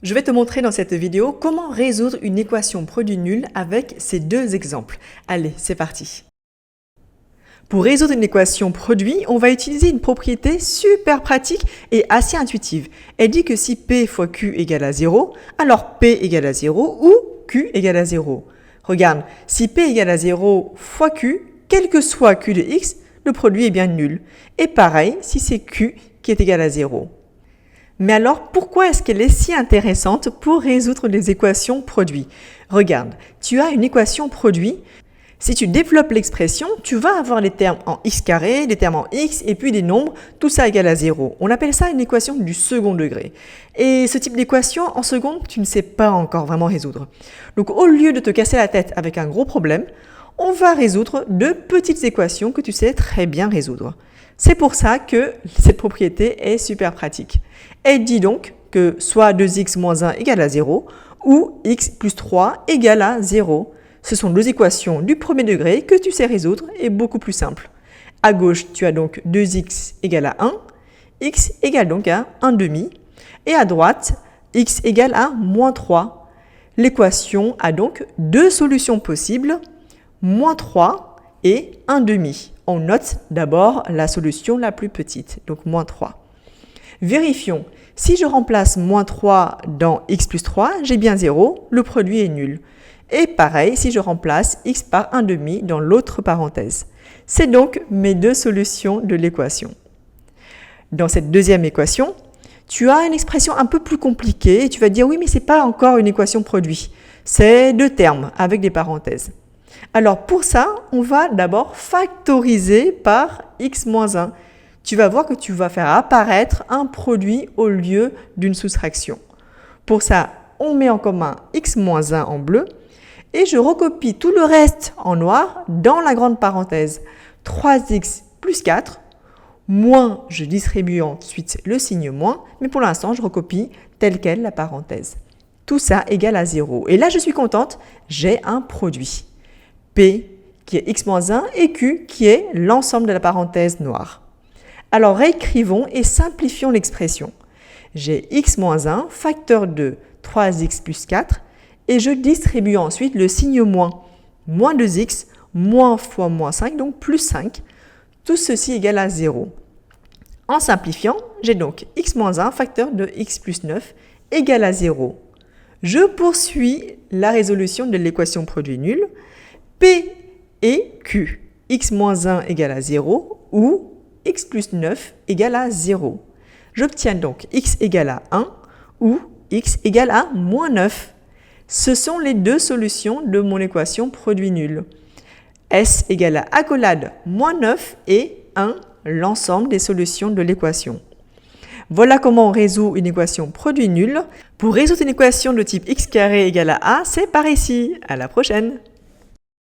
Je vais te montrer dans cette vidéo comment résoudre une équation produit nul avec ces deux exemples. Allez, c'est parti. Pour résoudre une équation produit, on va utiliser une propriété super pratique et assez intuitive. Elle dit que si P fois Q égale à 0, alors P égale à 0 ou Q égale à 0. Regarde, si P égale à 0 fois Q, quel que soit Q de X, le produit est bien nul. Et pareil, si c'est Q qui est égal à 0. Mais alors, pourquoi est-ce qu'elle est si intéressante pour résoudre les équations produits? Regarde, tu as une équation produit. Si tu développes l'expression, tu vas avoir les termes en x carré, les termes en x et puis des nombres, tout ça égal à 0. On appelle ça une équation du second degré. Et ce type d'équation, en seconde, tu ne sais pas encore vraiment résoudre. Donc, au lieu de te casser la tête avec un gros problème, on va résoudre deux petites équations que tu sais très bien résoudre. C'est pour ça que cette propriété est super pratique. Elle dit donc que soit 2x moins 1 égale à 0 ou x plus 3 égale à 0. Ce sont deux équations du premier degré que tu sais résoudre et beaucoup plus simples. À gauche, tu as donc 2x égale à 1, x égale donc à 1 demi. Et à droite, x égale à moins 3. L'équation a donc deux solutions possibles, moins 3 et 1 demi. On note d'abord la solution la plus petite, donc moins 3. Vérifions. Si je remplace moins 3 dans x plus 3, j'ai bien 0, le produit est nul. Et pareil, si je remplace x par 1 demi dans l'autre parenthèse. C'est donc mes deux solutions de l'équation. Dans cette deuxième équation, tu as une expression un peu plus compliquée et tu vas dire oui, mais ce n'est pas encore une équation produit. C'est deux termes avec des parenthèses. Alors pour ça, on va d'abord factoriser par x moins 1. Tu vas voir que tu vas faire apparaître un produit au lieu d'une soustraction. Pour ça, on met en commun x moins 1 en bleu et je recopie tout le reste en noir dans la grande parenthèse. 3x plus 4, moins, je distribue ensuite le signe moins, mais pour l'instant, je recopie telle quelle la parenthèse. Tout ça égale à 0. Et là, je suis contente, j'ai un produit. P qui est x moins 1 et Q qui est l'ensemble de la parenthèse noire. Alors réécrivons et simplifions l'expression. J'ai x moins 1, facteur de 3x plus 4 et je distribue ensuite le signe moins. Moins 2x, moins fois moins 5, donc plus 5. Tout ceci égale à 0. En simplifiant, j'ai donc x moins 1, facteur de x plus 9 égale à 0. Je poursuis la résolution de l'équation produit nul. P et Q, x moins 1 égale à 0 ou x plus 9 égale à 0. J'obtiens donc x égale à 1 ou x égale à moins 9. Ce sont les deux solutions de mon équation produit nul. S égale à accolade moins 9 et 1, l'ensemble des solutions de l'équation. Voilà comment on résout une équation produit nul. Pour résoudre une équation de type x carré égale à a, c'est par ici. À la prochaine!